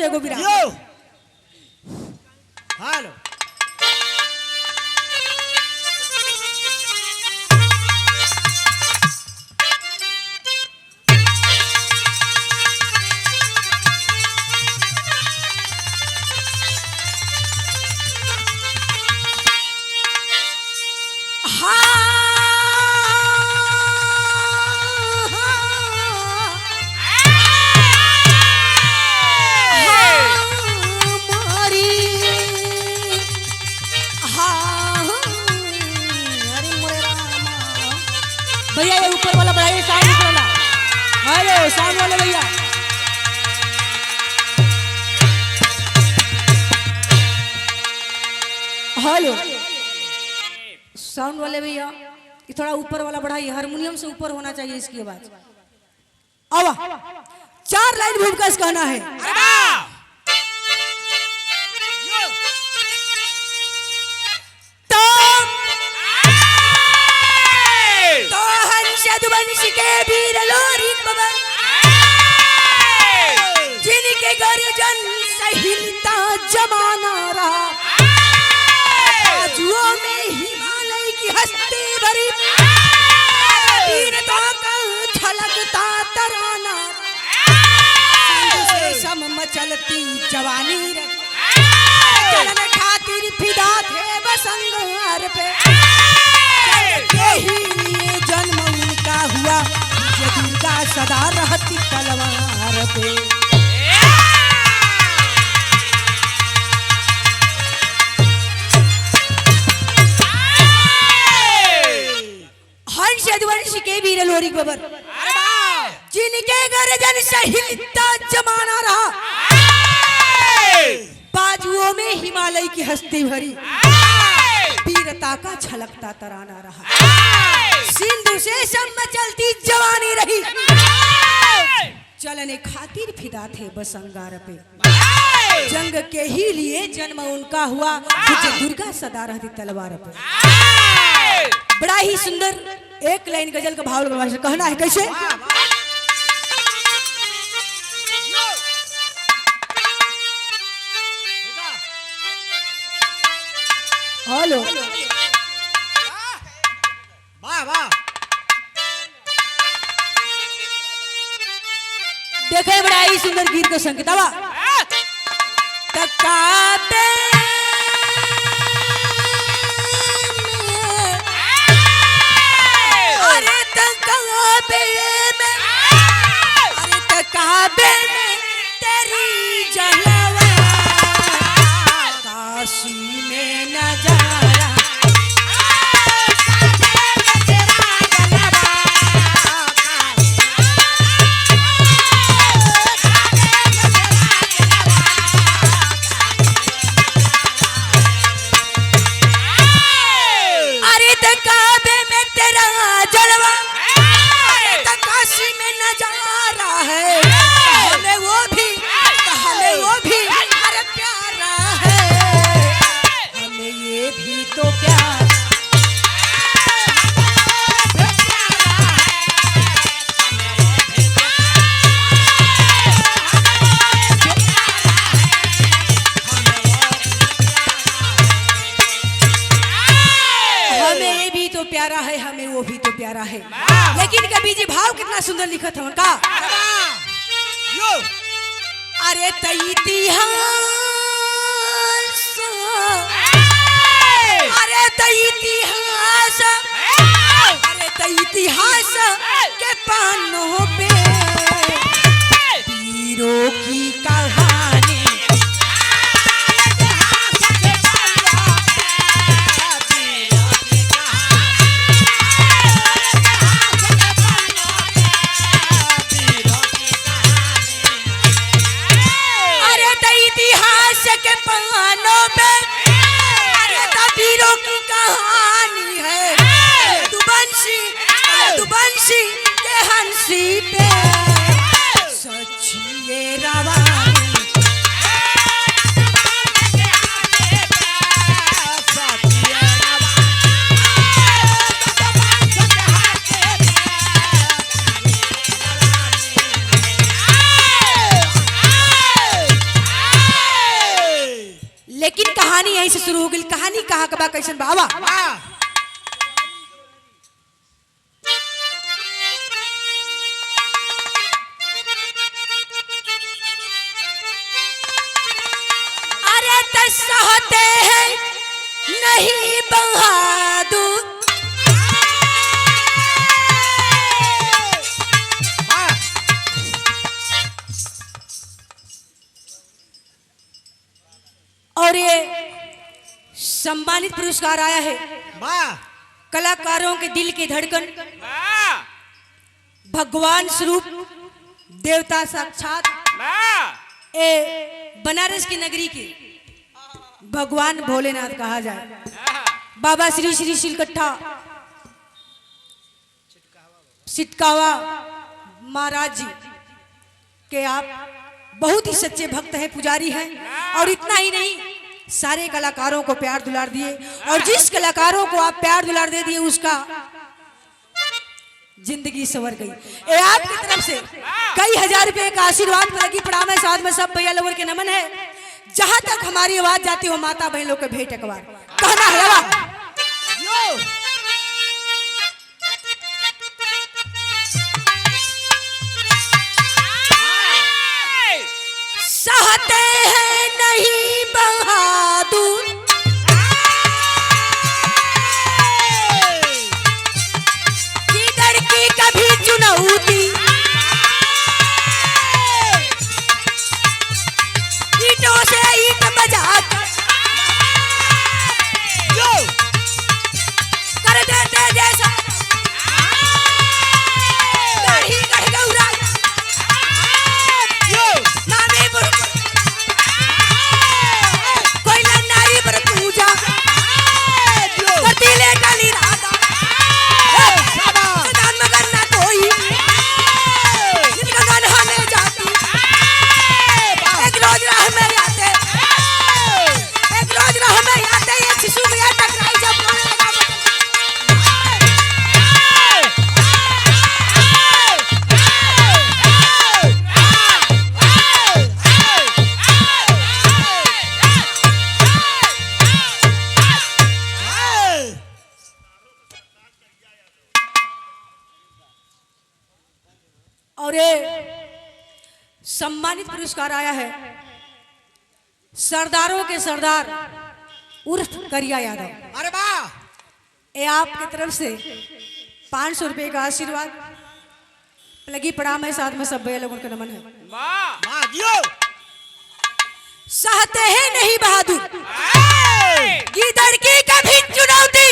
एगो बिरा यो हेलो भैया ये ऊपर वाला बढ़ाइए, सामने वाला। हेलो सामने वाले भैया, हेलो साउंड वाले भैया, ये थोड़ा ऊपर वाला बढ़ाइए, हारमोनियम से ऊपर होना चाहिए इसकी आवाज। आवा 4 लाइन भूमिका इस कहना है। वंश के वीर लोरिक बबर जिनके गर्जन सहिलता जमाना रहा, बाजुओं में हिमालय की हस्ती भरी वीरता का छलकता तराना, से सम मचलती जवानी चलन खातिर फिदा थे बसंगार पे, यही लिए जन्म उनका हुआ, ये दुर्गा सदा रहती तलवार पे। हंस यदुवंश के वीर लोरिक बबर जिनके गर्जन सहिलता जमाना रहा, बाजुओं में हिमालय की हस्ती भरी वीरता का छलकता तराना रहा, सिंधु से सम चलती जवानी रही, चलने खातिर फिदा थे बस अंगार पे, जंग के ही लिए जन्म उनका हुआ, दुर्गा सदा रहती तलवार पे। बड़ा ही सुंदर एक लाइन गजल का भाव कहना है, कैसे? हेलो वाह वाह, देखे बड़ा ही सुंदर गीत का संकेत। आवा तकाते अरे तकाबे में, अरे तकाबे में तेरी जलवा, काशी में नजारा, प्यारा है, हमें वो भी तो प्यारा है। लेकिन कभी जी भाव कितना सुंदर लिखा था उनका, अरे इतिहास, अरे इतिहास, अरे इतिहास के पन्नों पे वीरों की कहानी, के पन्नों पे अरे वीरों की कहानी है, दुबंशी के हंसी पे सच्ची रवानी, कहानी यहीं से शुरू हो गई। कहानी कहाँ कबा कैसन बाबा। अरे सहते हैं नहीं बहादुर, और ये सम्मानित पुरस्कार आया है कलाकारों के दिल की धड़कन, भगवान स्वरूप देवता साक्षात ए बनारस की नगरी के भगवान भोलेनाथ कहा जाए बाबा श्री श्री सिलकट्ठा सिटकावा महाराज जी के आप बहुत ही सच्चे भक्त हैं, पुजारी हैं। और इतना ही नहीं, सारे कलाकारों को प्यार दुलार दिए, और जिस कलाकारों को आप प्यार दुलार दे दिए उसका जिंदगी संवर गई। ये आपकी तरफ से कई हजार रुपए का आशीर्वाद लगी प्रणाम है, साथ में सब भैया लोगों के नमन है। जहां तक हमारी आवाज जाती हो माता बहनों के भेंट अखबार कहना है। सहते हैं नहीं बहादुर, किधर की कभी चुनौती, ईंटों से ईंट बजा कर देते जैसा और सम्मानित पुरस्कार आया है सरदारों के सरदार उर्फ करिया यादव। अरे वाह। ये आपकी तरफ से 500 रुपए का आशीर्वाद लगी प्रणाम है, साथ में सब भैया लोगों का नमन है। वाह जियो। सहते हैं नहीं बहादुर, गिदड़ की कभी चुनौती,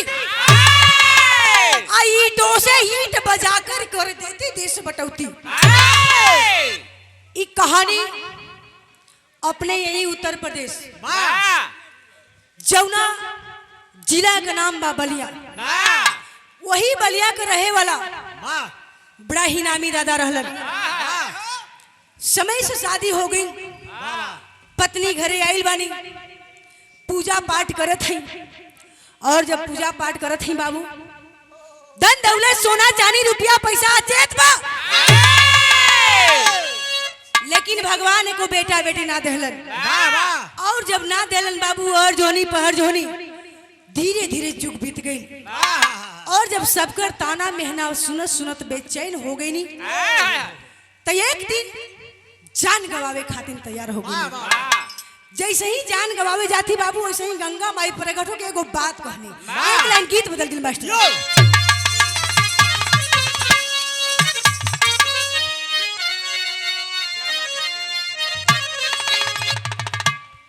ईंटों से ईंट बजाकर कर देती देश बटौती। ये कहानी अपने यही उत्तर प्रदेश जौना जिला का नाम बा बलिया, वही बलिया के रहे वाला बड़ा ही नामी दादा रहलन। समय से शादी हो गई, पत्नी घरे आइल बानी, पूजा पाठ करत हई। और जब पूजा पाठ करत हई बाबू, धन दौलत सोना चांदी रुपया पैसा चेत बा, लेकिन भगवान को बेटा बेटी ना देहलन। और जब ना देलन बाबू, और जोनी पहर जोनी, धीरे धीरे जुग बीत गई। और जब सबकर ताना मेहना सुनत सुनत बेचैन हो गई नी, तो एक दिन जान गवावे खातिर तैयार हो गई। जैसे ही जान गवावे जाती बाबू, वैसे ही गंगा माई प्रगट होके एगो बात कहनी। एक लाइन गीत बदल दिल मास्टर।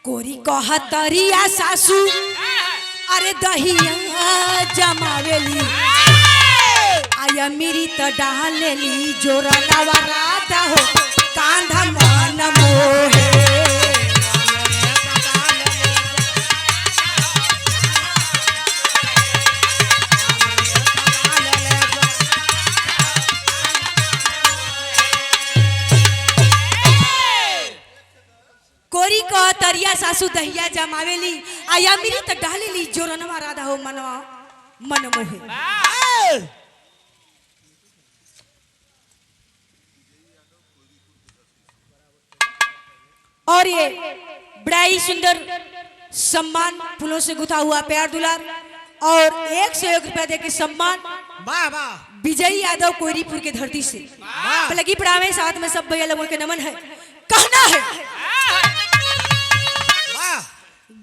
कोरी कहतरिया सासू अरे दहिया जमावेली, आया मेरी तो डालेली जोरा नवराता हो कांधा मन मोहे। कोरी कहतरिया सासू दहिया जमावेली, आया मेरी तो डालेली जोरा नवराता हो मनवा मन मोहे। और ये बड़ा ही सुंदर सम्मान फूलों से गुथा हुआ प्यार दुलार और 1 से 1 रुपया दे के सम्मान वाह वाह विजयी यादव कोयरीपुर के धरती से वाह लगी पड़ावे साथ में सब भैया लोगों के नमन है। कहना है वाह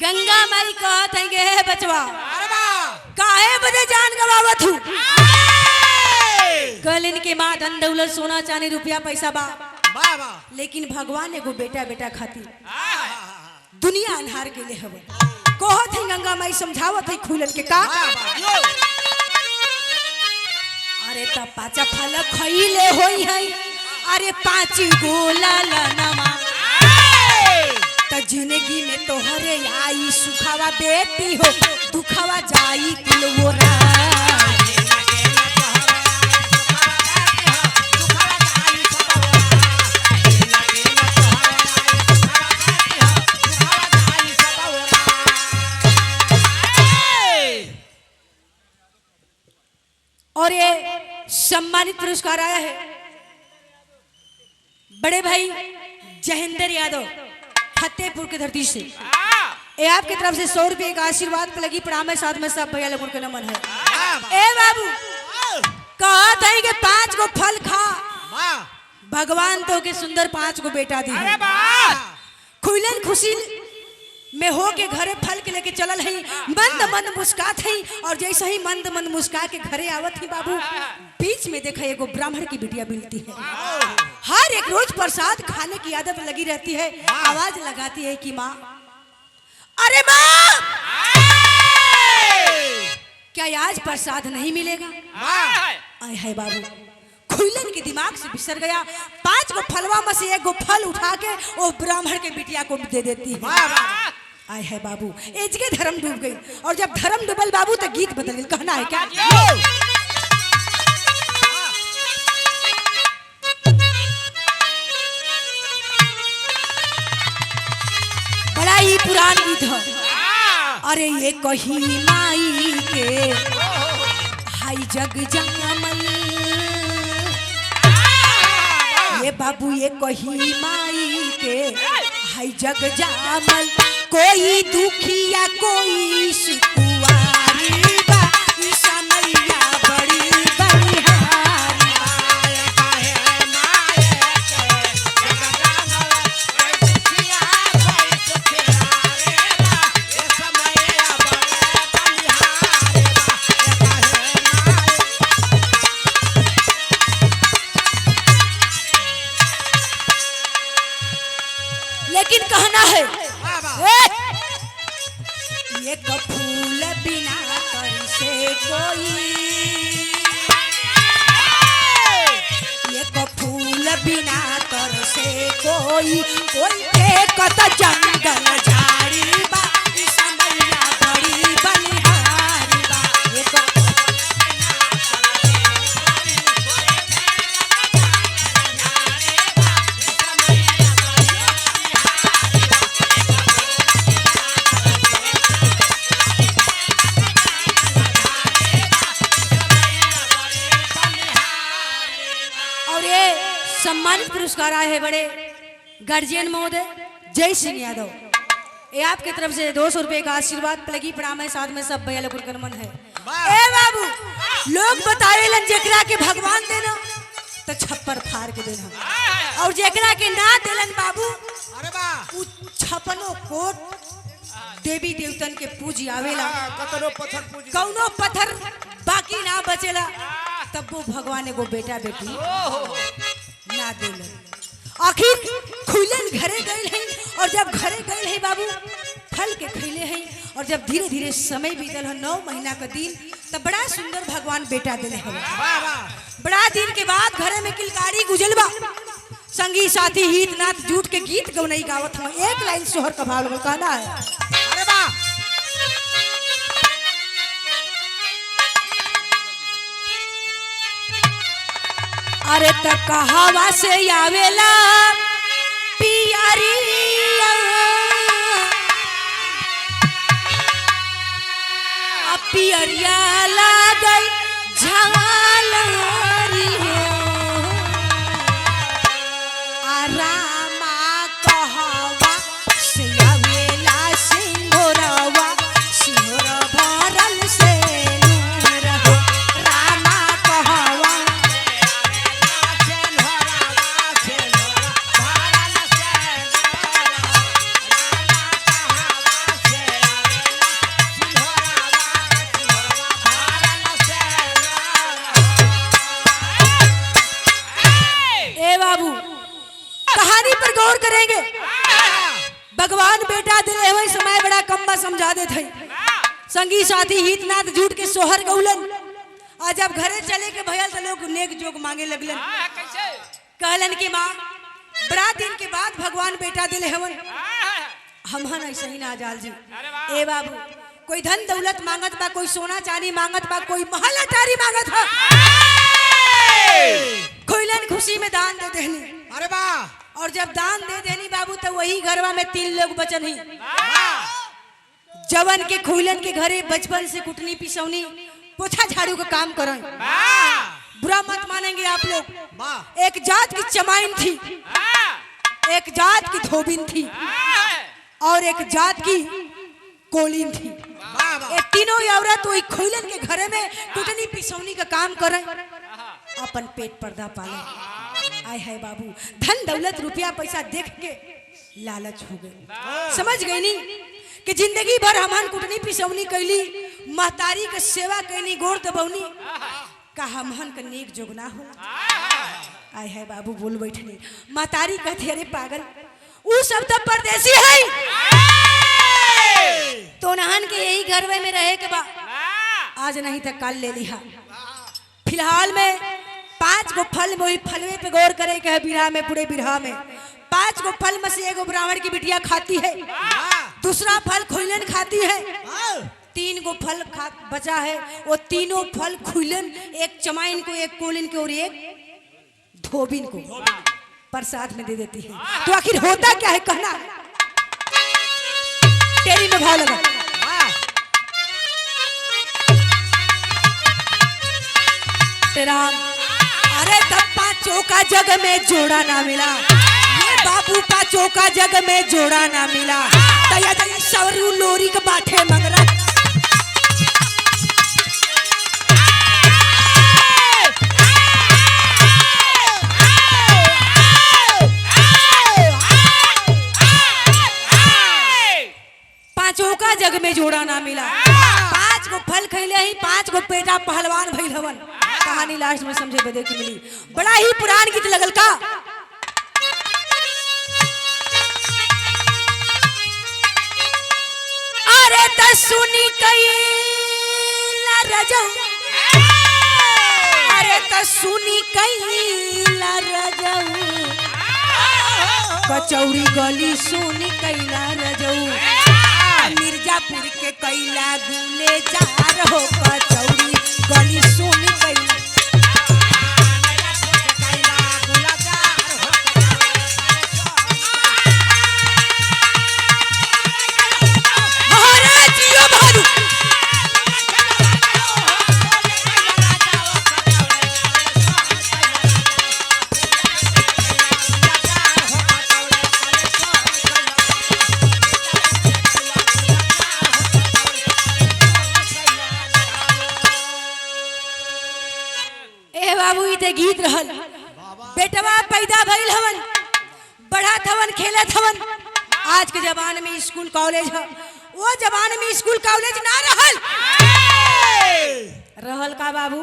गंगा माई कहत है गे बचवा अरे वाह काहे बदे जान गवावत हूँ कल इनके माँ धन दौलत सोना चांदी रुपया पैसा बा वाह वाह लेकिन भगवान एगो बेटा बेटा खातिर दुनिया अन्हार के लिए हवे कहत है गंगा माई समझावत है खुलन के का अरे त पाचा फल खइले होई है अरे 5 गोला लनमा त जिंदगी में तोहरे आई सुखावा बेटी हो दुखावा जाई कुलवोरा और ये सम्मानित पुरस्कार आया है बड़े भाई जहेंद्र यादव फतेहपुर की धरती से ये आपकी तरफ से 100 रुपये का आशीर्वाद पे लगी प्रणाम है साथ में सब भैया लोगों के नमन है। ए बाबू कहत है कि 5 गो फल खा भगवान तो के सुंदर 5 गो बेटा दी है खुलन खुशी में हो के घरे फल के लेके चलल है मंद मंद मुस्कात है और जैसे ही मंद मंद मुस्का के घरे आवत है बाबू बीच में देखा एगो ब्राह्मण की बिटिया मिलती है हर एक रोज प्रसाद खाने की आदत लगी रहती है आवाज लगाती है कि माँ अरे माँ क्या आज प्रसाद नहीं मिलेगा आय है बाबू खुलन के दिमाग से बिसर गया 5 गो फलवा में से 1 गो फल उठा के वो ब्राह्मण के बिटिया को दे देती है आय है बाबू एज के धर्म डूब गई और जब धर्म डूबल बाबू तो गीत बदल गई कहना है क्या बड़ा ही पुरान गीत है अरे ये कही माई के हाय जग जंगमल ये बाबू ये कही माई के हाय जग जामल कोई दुखिया कोई सुकुवारी बा ई समैया बड़ी बलिहारी लेकिन कहना है ये फूल बिना कर से कोई ये फूल बिना कर से कोई फेंकत जंगल झाड़ी बा ई समैया बड़ी बलिहारी बा ये सम्मानित पुरस्कार आए हैं बड़े गार्जियन महोदय जय सिंह यादव ये आपके तरफ से 200 रुपये का आशीर्वाद लगी प्रणाम है साथ में सब भैया लोगों का नमन है। ए बाबू लोग बतावे लन जेकरा के भगवान देना तो छप्पर फाड़ के देना और जेकरा के ना देलन बाबू अरे वाह 56 कोट देवी देवतन के पूज आवेला कौनो पत्थर बाकी ना बचेला तब वो भगवान को बेटा बेटी ना देले आखिर खुलन घरे गए हैं और जब घरे गए हैं बाबू फल के खैले हैं और जब धीरे धीरे समय बीतल है 9 महीना का दिन तब बड़ा सुंदर भगवान बेटा दिले हवे बड़ा दिन के बाद घरे में किलकारी गुजलबा संगी साथी हित नाथ झूठ के गीत गौनई गावत हम एक लाइन सोहर का भाव में कहना है अरे वाह अरे त कहावा से आवेला पियरिया पियरिया लागल झालरी हो आरामा कहावा से आवेला सिंगोरा भगवान बेटा दिले वही समय बड़ा कम्बा समझा देते संगी साथी हित नाथ झूठ के सोहर गौलन और जब घरे चले के भयल तो लोग नेक जोग मांगे लगलन कहलन की माँ बड़ा दिन के बाद भगवान बेटा दिले हवन हमहन ऐसे ही ना जाल जी ए बाबू कोई धन दौलत मांगत बा कोई सोना चांदी मांगत बा कोई महल अटारी मांगत है खोइलन खुशी में दान दे देनी अरे वाह और जब दान दे देनी बाबू तो वही घरवा में 3 लोग बचन ही जवन के खोइलन के घरे बचपन से कुटनी पिसौनी पोछा झाड़ू का काम करें बुरा मत मानेंगे आप लोग एक जात की चमाइन थी एक जात की धोबिन थी और एक जात की कोलिन थी ये तीनों औरत वही खोइलन के घरे में कुटनी पिसौनी का काम करें अपन पेट पर्दा पाले आय है बाबू धन दौलत रुपया पैसा देख के लालच हो गई समझ गई नी कि जिंदगी भर हमन कुटनी पिसौनी कैली महतारी के सेवा कैनी गोड़ दबौनी का हमहन का नेक जोगना हो आय है बाबू बोल बैठनी महतारी कहती अरे पागल वो सब तो परदेसी है तो नहन के यही घर में रहे के बा आज नहीं तो कल ले लिहा फिलहाल में 5 गो फल वही फलवे पे गौर करे के है बिरहा में पूरे बिरहा में 5 गो फल में से 1 गो ब्राह्मण की बिटिया खाती है दूसरा फल खोइलन खाती है 3 गो फल बचा है वो तीनों फल खोइलन एक चमाइन को एक कोलिन को और एक धोबिन को प्रसाद में दे देती है तो आखिर होता क्या है कहना तेरी में भाव लगा राम अरे तब 5 का जग में जोड़ा ना मिला ये बाबू 5 का जग में जोड़ा ना मिला तया तया सवरू लोरी के बाठे मंगरा का जग में जोड़ा ना मिला 5 गो फल खैले ही 5 गो पेटा पहलवान भइल हवन कहानी लास्ट में समझे बदे की मिली बड़ा ही पुरान गीत लगल का अरे त सुनी कैला रजऊ अरे त सुनी कैला रजऊ कचौरी गली सुनी कैला रजऊ मिर्जापुर के कैला गुले जार हो कचौरी गली सुनी कैला गीत रहल बेटवा पैदा भइल हवन बढ़त हवन खेलत हवन आज के जमाने में स्कूल कॉलेज है वो जमाने में स्कूल कॉलेज ना रहल का बाबू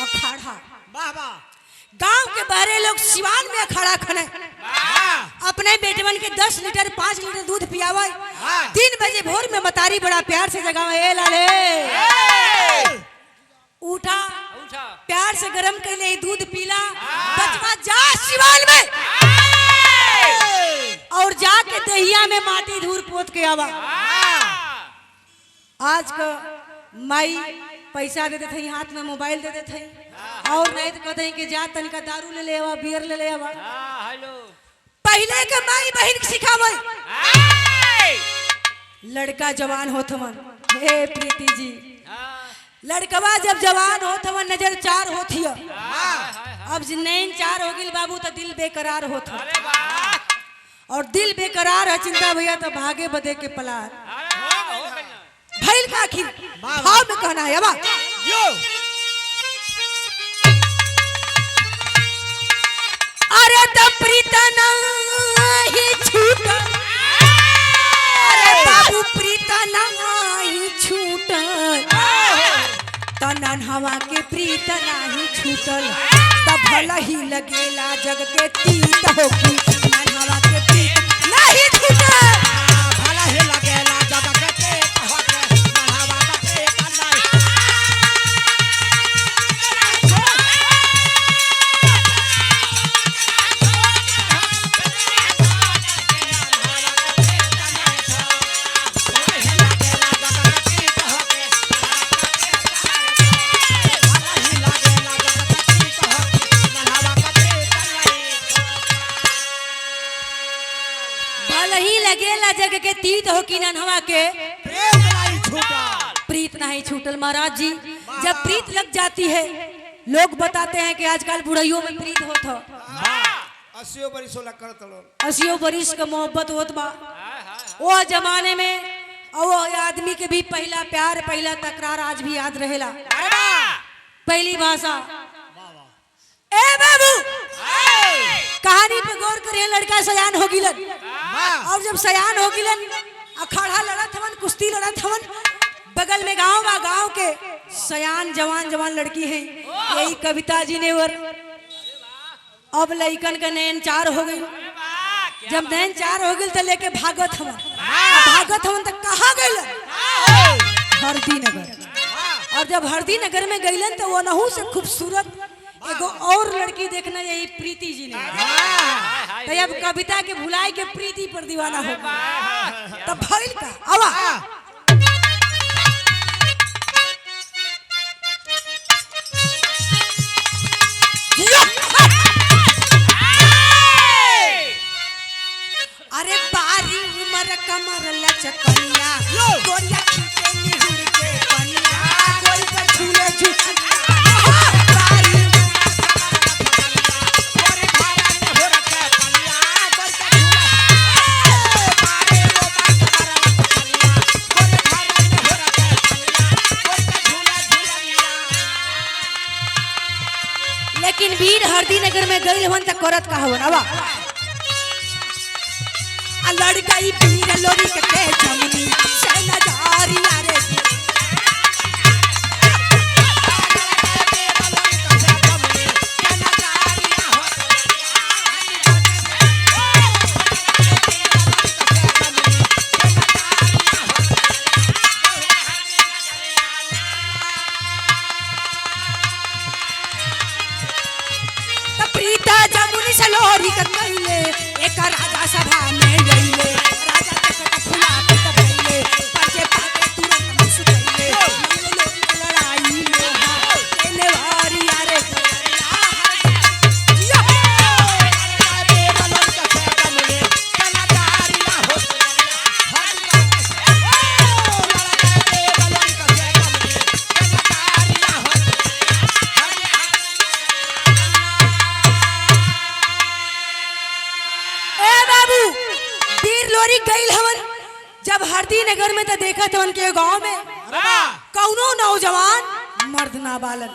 अखाड़ा गांव के बहरे लोग सिवान में अखाड़ा खने अपने बेटवन के 10 लीटर 5 लीटर दूध पियावे 3 बजे भोर में मतारी बड़ा प्यार से जगावे ए लाले उठा प्यार से गरम कर ले दूध पीला बचवा जा सिवान में और जाके दहिया में माटी धूर पोत के आवा आज का माई पैसा दे देते हाथ में मोबाइल दे देते और नहीं तो कहते कि जा तनिका दारू ले ले आवा बियर ले ले आवा पहले के माई बहन सिखावे लड़का जवान होत मन हे प्रीति जी लड़कवा जब जवान होत हवन नजर 4 होती है अब नैन 4 हो गई बाबू तो दिल बेकरार होत और दिल बेकरार है चिंता भैया तो भागे बदे के पलार भइल का आखिर भाव में कहना है अब अरे तो प्रीतना ही छूट अरे बाबू प्रीतना ही छूट तनन हवा के प्रीत नाही छूटल तब भला ही लगेला जग के तीत हो की तनन हवा के प्रीत नहीं छूटल कहेला जग के तीत हो कि नन्हवा के प्रेम नहीं छूटा। प्रीत नहीं छूटल महाराज जी। जब प्रीत लग जाती है, लोग बताते हैं कि आजकल बुढ़इयों में प्रीत होत हो, 80 बरिस होला करत लो। 80 बरिस का मोहब्बत होत बा। वो जमाने में और वो आदमी के भी पहला प्यार पहला तकरार आज भी याद रहेला। पहली भाषा ए बाबू कहानी पे गौर करिए। लड़का सयान हो गिलन और जब सयान हो गिलन अखाड़ा लड़त हवन, कुश्ती लड़त हवन। बगल में गांव बा, गांव के सयान जवान जवान लड़की है। यही कविता जी ने वर अब लइकन का नैन चार हो गई। जब नैन चार हो गई तो लेके भागत हवन। तो कहाँ गइल? हरदी नगर। और जब हरदी नगर में गइलन तो वो नहू से खूबसूरत एगो और लड़की देखना यही प्रीति जी ने। तो अब कविता के भुलाए के प्रीति पर दीवाना हो गया। तब भइल का आवा अरे बारी उमर कमर लचकनिया गोरिया खींचे निहुर के पनिया गोरी पर झूले झूठिया बारी गोरे घरा में हो रखे पनिया गोरी पर झूले बारे वो बात कमर लचकनिया गोरे घरा में हो रखे पनिया गोरी पर झूले झूलिया। लेकिन वीर हरदी नगर में गइल हवन त करत का हवन आवा लड़काई पीर लोरी के जमनी से नजारिया रे प्रीता जमुनी से लोरी के कहले एक राजा सभा में गइले राजा के फुला के तबले पाके पाके तुरंत मुस्कुराइले लड़ाई में हां केले वारी यारे या रे बलन का कमले कनादारी ना हो गइल हवन। जब हरदी नगर में तो देखा था उनके गांव में कौनो नौजवान मर्द नाबालन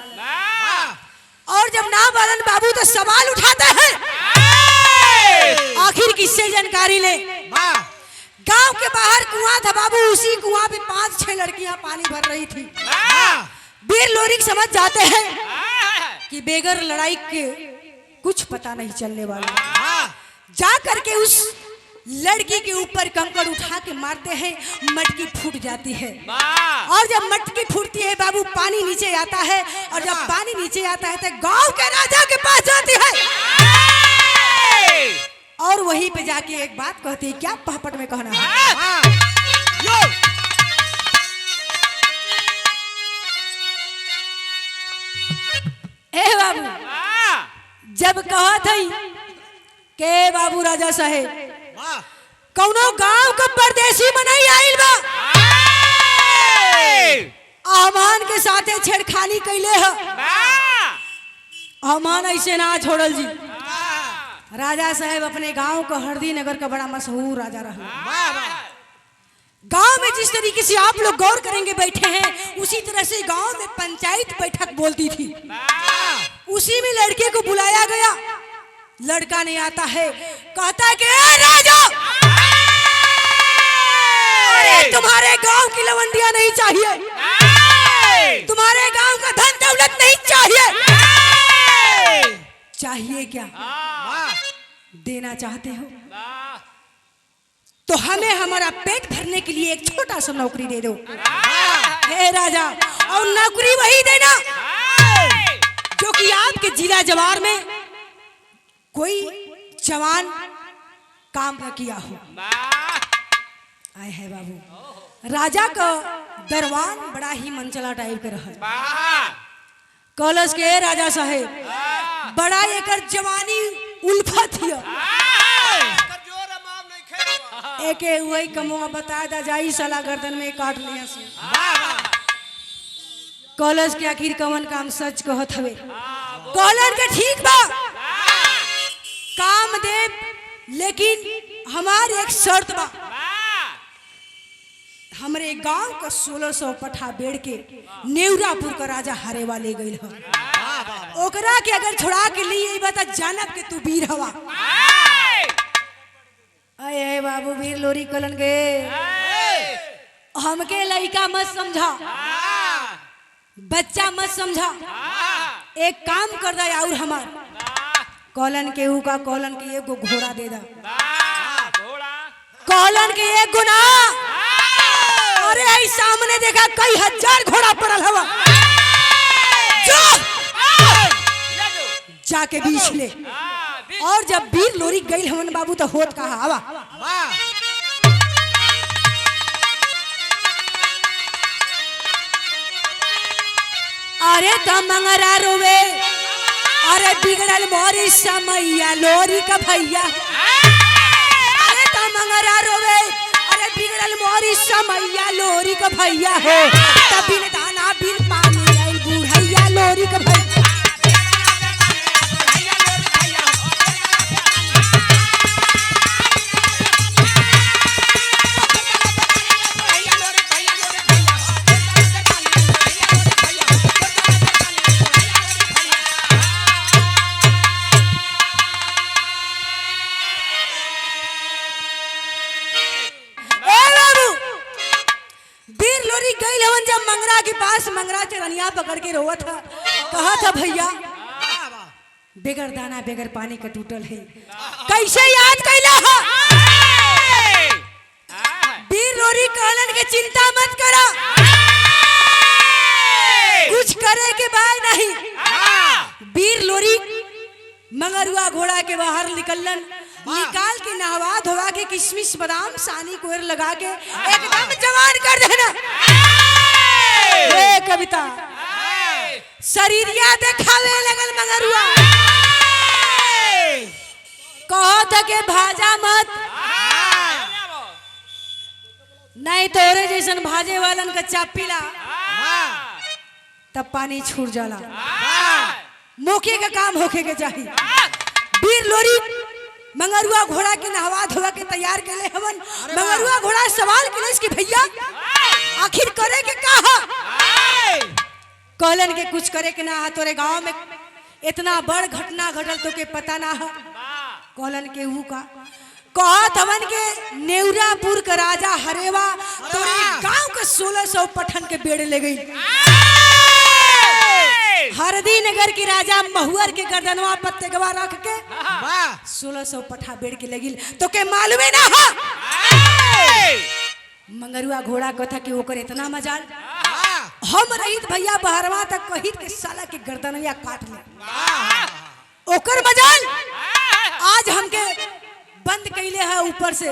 और जब नाबालन बाबू तो सवाल उठाते हैं। आखिर किससे जानकारी ले? गांव के बाहर कुआं था बाबू, उसी कुआं पे 5-6 लड़कियां पानी भर रही थी। वीर लोरिक समझ जाते हैं कि बेगर लड़ाई के कुछ पता नहीं चलने वाला। जा करके उस लड़की के ऊपर कंकड़ उठा के मारते हैं, मटकी फूट जाती है। और जब मटकी फूटती है बाबू पानी नीचे आता है और जब पानी नीचे आता है तो गांव के राजा के पास जाती है और वहीं पे जाके एक बात कहती है। क्या पहपट में कहना है? ए बाबू जब कहा थी के बाबू राजा साहेब कौनो गांव का परदेसी मनाई आइल बा आमान के साथे छेड़खानी कैले ह। आमान ऐसे ना छोड़ल जी। राजा साहेब अपने गांव को हरदी नगर का बड़ा मशहूर राजा रहा। गांव में जिस तरीके से आप लोग गौर करेंगे बैठे हैं उसी तरह से गांव में पंचायत बैठक बोलती थी। उसी में लड़के को बुलाया गया। लड़का नहीं आता है, कहता है कि राजा अरे तुम्हारे गांव की लवंडिया नहीं चाहिए, तुम्हारे गांव का धन दौलत नहीं चाहिए। चाहिए क्या? देना चाहते हो तो हमें हमारा पेट भरने के लिए एक छोटा सा नौकरी दे दो। हे राजा, और नौकरी वही देना जो कि आपके जिला जवार में कोई जवान काम न किया हो। आए है बाबू। राजा का दरबार बड़ा ही मनचला टाइप का रहा। कॉलेज के राजा साहेब बड़ा एकर जवानी उल्फत हिया। एके वही कमुआ बता दा जाई साला गर्दन में काट लिया से कॉलेज के आखिर कवन काम सच कहत हवे कॉलेज के ठीक बा काम दे लेकिन हमार एक शर्त बा हमरे गांव का 1600 पठा बेड़ के नेवरापुर का राजा हरेवा ले गई ह ओकरा के अगर छोड़ा के लिए बता जानब के तू वीर हवा अये बाबू वीर लोरी कलन गे हमके लड़का मत समझा बच्चा मत समझा एक काम कर दे और हमार कॉलन के का कॉलन के एगो घोड़ा दे दा कॉलन के एक गुना अरे आई सामने देखा कई हजार घोड़ा पड़ल हवा जाके बीच ले और जब वीर लोरी गई हमन बाबू तो होत कहा हवा अरे मंगरा रोवे अरे बिगड़ल मोरी समैया लोरी का भैया अरे मंगरा रोवे अरे बिगड़ल मोरी समैया लोरी का भैया हो तब बिन दाना बिन पानी आई बूढ़ैया लोरी का भैया मंगरा चरनिया पकड़ के रोवा था कहा था भैया बेगर दाना बेगर पानी का टूटल है कैसे याद कैला हा वीर लोरी कहलन के चिंता मत करा कुछ करे के बाद नहीं वीर लोरी मंगरुआ घोड़ा के बाहर निकलन निकाल के नहवा धोवा के किशमिश बादाम सानी कोर लगा के एकदम जवान कर देना कविता शरीरिया देखावे लगल मंगरुआ कहो था के भाजा मत नहीं तोरे जैसन भाजे वालन का चापीला तब पानी छूट जाला मौके का काम होके के चाहिए वीर लोरी मंगरुआ घोड़ा के नहवा धोवा के तैयार के ले हवन मंगरुआ घोड़ा सवाल के लिए इसकी भैया आखिर करे के कहा कॉलन के कुछ करे के ना तोरे गांव में इतना बड़ घटना घटल तो के पता ना है कॉलन के हु का कहत हवन के नेवरापुर का राजा हरेवा तोरे गांव के 1600 पठन के बेड़ ले गई हरदी नगर की राजा महुअर के गर्दनवा पत्ते गवा रख के 1600 पठा बेड़ के लगिल तो के मालूम ना हा मंगरुआ घोड़ा को था कि ओकर इतना मजाल हम रहित भैया बहरवा तक कहित के साला के गर्दनया काट ले ओकर मजाल आज हमके बंद कैले है ऊपर से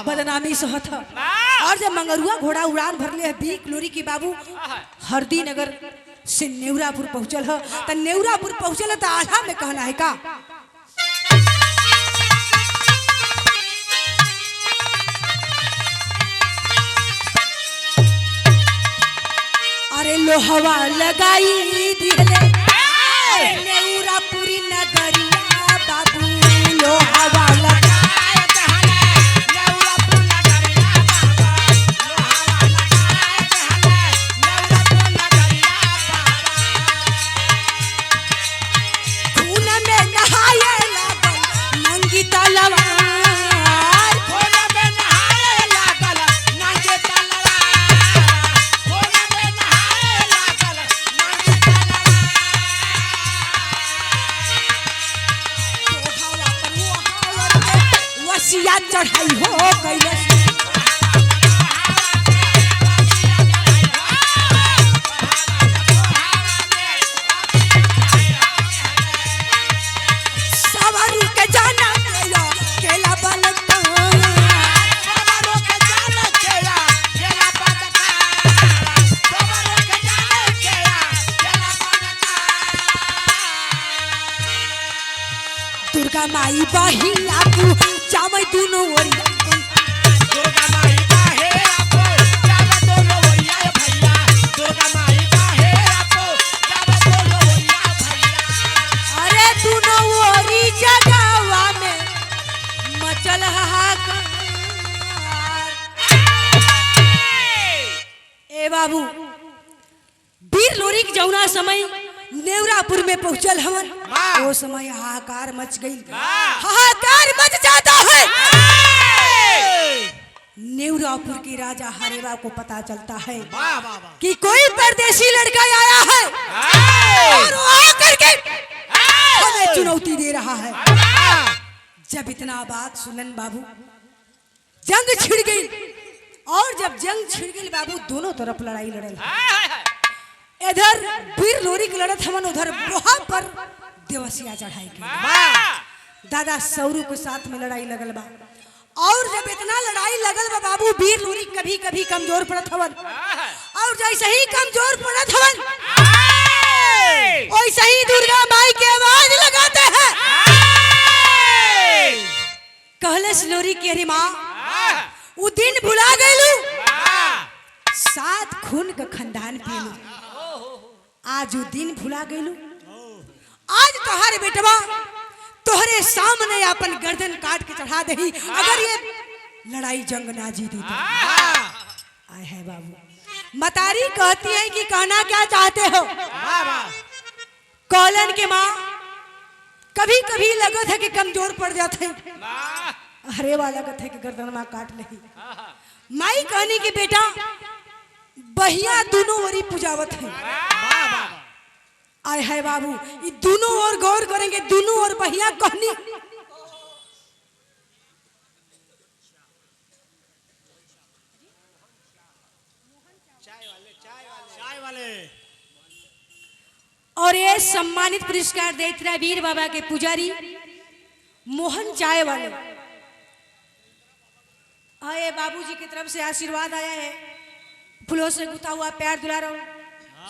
बदनामी सहत और जब मंगरुआ घोड़ा उड़ान भरले है बीक लोरी की बाबू हरदी नगर से नेवरापुर पहुंचल है त नेवरापुर पहुंचल है त आधा में कहना है का अरे लोहवा लगाई दिले नेवरापुरी नगरिया बाबू लोहवा लगाई नेवरापुर नगरिया बाबा लोहवा लगाई नेवरापुर नगरिया बाबा खून में नहाए लागल नंगी तलवार चढ़ाई हो कैले सवारी के जाना केला बनता सवारों के जाना केला बनता सवारों के जाना केला बनता दुर्गा माई बहिला जामई दुनो ओरिया बाबू वीर लोरी के जौना समय नेवरापुर में पहुंचल हमन वो समय हाहाकार मच गई। हाहाकार मच जाता है। नेवरापुर के राजा हरेवा को पता चलता है कि कोई परदेसी लड़का आया है और वो आकर के हमें चुनौती दे रहा है। जब इतना बात सुनन बाबू जंग छिड़ गई और जब जंग छिड़ गई बाबू दोनों तरफ लड़ाई लड़ल। इधर वीर लोरी की लड़त हमन उधर वहां पर देवसिया चढ़ाई के दादा सौरू के साथ में लड़ाई लगल बा। और जब इतना लड़ाई लगल बा बाबू वीर लोरी कभी कभी कमजोर पड़त हवन और जैसे ही कमजोर पड़त हवन वैसे ही दुर्गा माई की आवाज लगाते हैं। कहलस लोरी के अरे माँ वो दिन भुला गईलू सात खून का खंदान पीलू आज वो दिन भुला गईलू। आज तोहरे बेटवा तोहरे सामने अपन गर्दन काट के चढ़ा दही अगर ये लड़ाई जंग ना जीती तो। आए है बाबू मतारी कहती है कि कहना क्या चाहते हो। कॉलन के माँ कभी कभी लगत है कि कमजोर पड़ जाते हैं अरे वाला लगत है कि गर्दन माँ काट नहीं। माई कहनी कि बेटा बहिया दोनों ओरी पुजावत है। आय है बाबू ये दोनों ओर गौर करेंगे दोनों ओर बहिया कहनी चाय वाले और ये सम्मानित पुरस्कार देते रहे वीर बाबा के पुजारी मोहन चाय वाले। आए बाबूजी की तरफ से आशीर्वाद आया है फूलों से गुथा हुआ प्यार दुलारो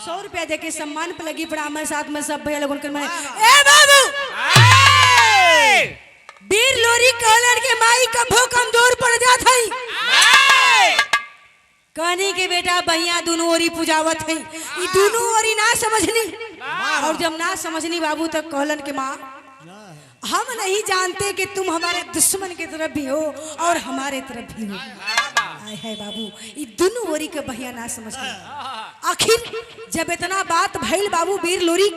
100 रुपया देके सम्मान पे लगी पड़ा हमारे साथ में सब भैया लोगों के मन ए बाबू वीर लोरी कहलन के माई कभो कमजोर पड़ जात है कहनी के बेटा भैया दोनों ओरी पुजावत है ये दोनों ओरी ना समझनी और जब ना समझनी बाबू तक कहलन के माँ हम नहीं जानते कि तुम हमारे दुश्मन की तरफ भी हो और हमारे तरफ भी हो। आए है बाबू ये दोनों ओरी के भैया ना समझते। आखिर जब इतना बात भइल बाबू वीर लोरी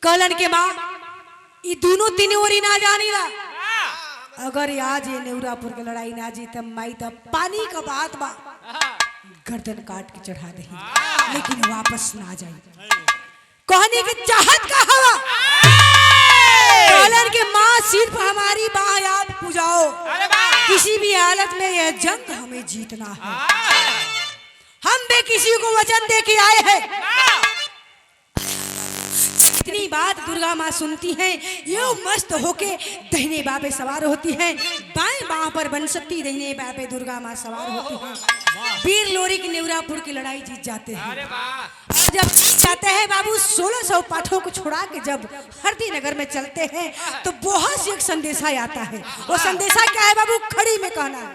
कहलन के माँ ये दोनों तीन ओरी ना जानी ला अगर आज ये नेवरापुर की लड़ाई ना जीत माई तब पानी का बात बा गर्दन काट के चढ़ा दे लेकिन वापस ना जाए। कहने की चाहत का हवा कहलन के माँ सिर्फ हमारी बाह आप पुजाओ किसी भी हालत में यह जंग हमें जीतना है। हम भी किसी को वचन दे के आए हैं। इतनी बात दुर्गा माँ सुनती हैं ये मस्त होके दाहिने बाँ पे सवार होती हैं बाएं बाँ पर बनशक्ति दाहिने बाँ पे दुर्गा माँ सवार होती हैं। वीर लोरी की नेवरापुर की लड़ाई जीत जाते हैं। जब जाते हैं बाबू 1600 पाठों को छोड़ा के जब हरदी नगर में चलते हैं तो बहुत सी एक संदेशा आता है। वो संदेशा क्या है बाबू खड़ी में कहना है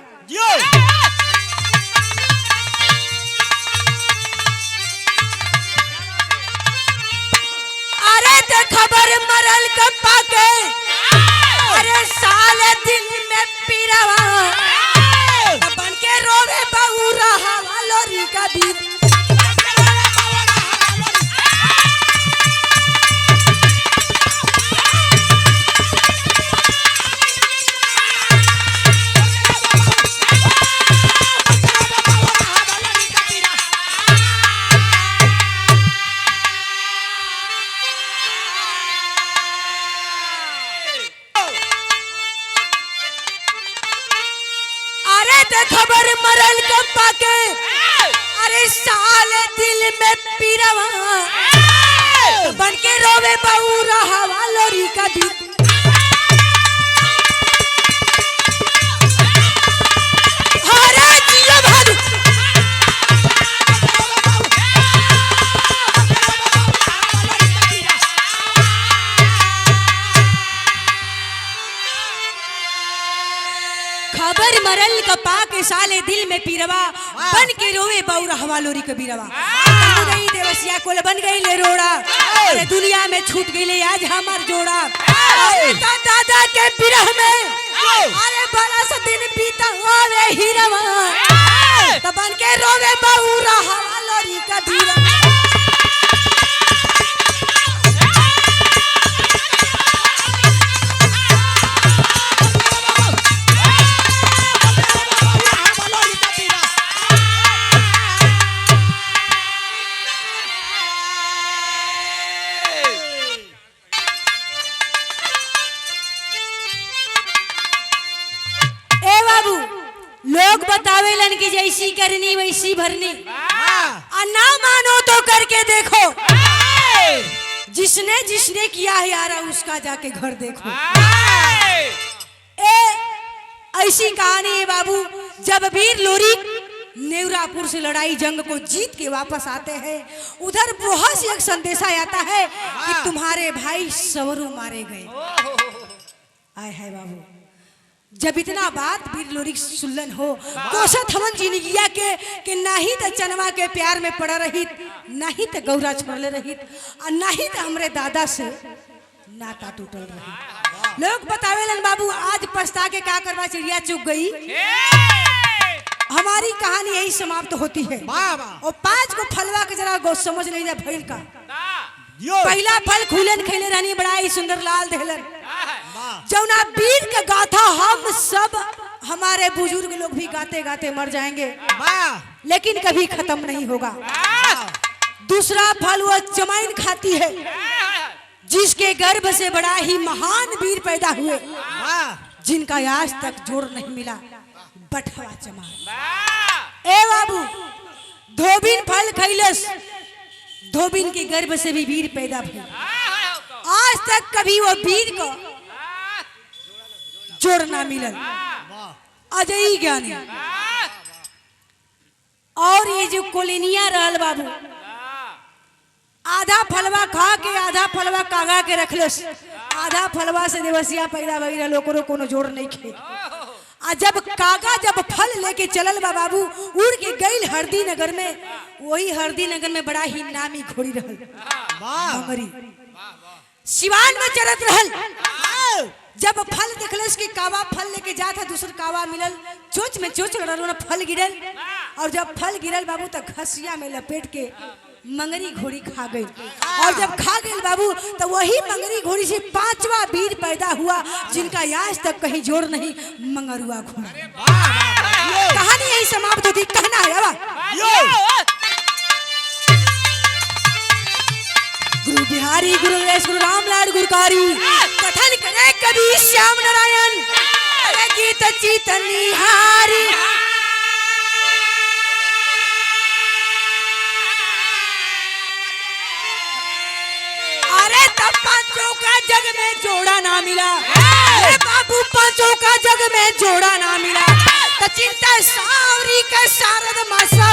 अरे ते खबर मरल कप्पा के अरे साले दिल में पीरावा बन के रोवे बहू रहा लोरी का बीत खबर मरल कप्पा के अरे साले दिल में पीरवा बन के रोवे बहू रहा लोरी का बीत खबर मरल कपा के साले दिल में पीरवा बन के रोवे बौरा हवा लोरी कबीरवा गई देवसिया कोल बन गई ले रोड़ा अरे दुनिया में छूट गई ले आज हमार जोड़ा दादा के बिरह में अरे बड़ा सा दिन बीता हुआ वे हीरवा तब बन के रोवे बौरा हवा का धीरा। ए बाबू, लोग बतावेलन कि जैसी करनी वैसी भरनी, और ना मानो तो करके देखो। जिसने जिसने किया है यारा उसका जाके घर देखो। ऐसी कहानी है बाबू, जब वीर लोरी नेवरापुर से लड़ाई जंग को जीत के वापस आते हैं, उधर बहुत सी एक संदेशा आता है कि तुम्हारे भाई सवरू मारे गए। आए है बाबू, जब इतना बात वीर लोरी सुल्लन हो, कोसत हमन जिंदगिया के नहीं तो चनवा के प्यार में पड़ा रही, नहीं तो गौरा छोड़ले रही, और नहीं तो हमरे दादा से नाता टूटल रही। लोग बतावेलन बाबू, आज पछता के का करवा चिड़िया चुग गई। हमारी कहानी यही समाप्त होती है। और 5 को फलवा के जरा गो समझ नहीं जा भइल का। पहला फल खुलन खेले रहनी, बड़ा ही सुंदर लाल देहलन। जौना वीर का गाथा हम सब हमारे बुजुर्ग लोग भी गाते गाते मर जाएंगे, लेकिन कभी खत्म नहीं होगा। दूसरा फल वो चमाइन खाती है, जिसके गर्भ से बड़ा ही महान वीर पैदा हुए, जिनका आज तक जोड़ नहीं मिला, बटवा चमार। ए बाबू, धोबिन फल खैलस, धोबिन के गर्भ से भी वीर पैदा हुए। आज तक कभी वो वीर को जोड़ ना मिलल। अजय ज्ञानी और ये जो कोलिनिया रहल बाबू, आधा फलवा खा के आधा फलवा कागा के रखलस, आधा फलवा से देवसिया पैदा भई रहल, ओकरो कोनो जोड़ नहीं खे। आ जब कागा जब फल लेके चलल बा बाबू, उड़ के गईल हरदी नगर में, वही हरदी नगर में बड़ा ही नामी घोड़ी रहल मंगरी, सिवान में चरत रहल। जब फल देखलस कि कावा फल लेके जात है, दूसर कावा मिलल, चोच में चोच लड़ल, फल गिरल, और जब फल गिरल बाबू तो घसिया में लपेट के मंगरी घोड़ी खा गई। और जब खा गई बाबू, तो वही मंगरी घोड़ी से 5वां वीर पैदा हुआ, जिनका आज तक कहीं जोड़ नहीं, मंगरुआ घोड़ा। कहानी यही समाप्त होती। कहना है गुरु बिहारी, गुरु गणेश, गुरु रामलाल गुरकारी, कथन करे कवि श्याम नारायण, गीत चीतन निहारी। अरे तब 5 का जग में जोड़ा ना मिला, अरे बाबू 5 का जग में जोड़ा ना मिला, तो चिंता सावरी का शारद मासा